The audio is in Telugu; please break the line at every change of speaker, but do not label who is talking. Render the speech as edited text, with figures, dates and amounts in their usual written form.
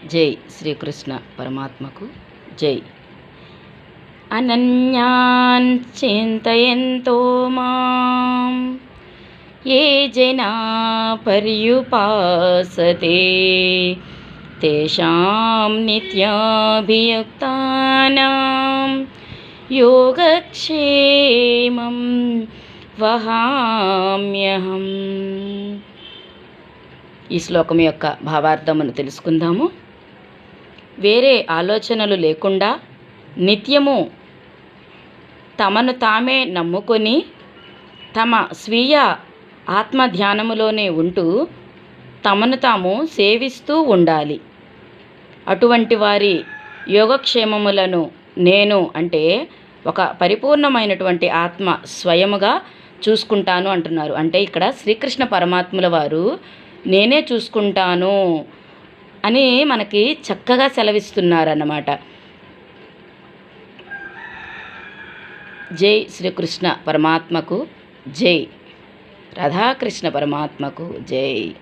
జై శ్రీకృష్ణ పరమాత్మకు జై. అనన్యాన్ చింతయంతో మాం ఏ జనా పర్యుపాసతే తేషాం నిత్యాభియుక్తానాం యోగక్షేమం వహామ్యహం. ఈ శ్లోకం యొక్క భావార్థమును తెలుసుకుందాము. వేరే ఆలోచనలు లేకుండా నిత్యము తమను తామే నమ్ముకొని తమ స్వీయ ఆత్మధ్యానములోనే ఉంటూ తమను తాము సేవిస్తూ ఉండాలి. అటువంటి వారి యోగక్షేమములను నేను అంటే ఒక పరిపూర్ణమైనటువంటి ఆత్మ స్వయముగా చూసుకుంటాను అంటున్నారు. అంటే ఇక్కడ శ్రీకృష్ణ పరమాత్ముల వారు నేనే చూసుకుంటాను అని మనకి చక్కగా సెలవిస్తున్నారన్నమాట. జై శ్రీకృష్ణ పరమాత్మకు జై. రాధాకృష్ణ పరమాత్మకు జై.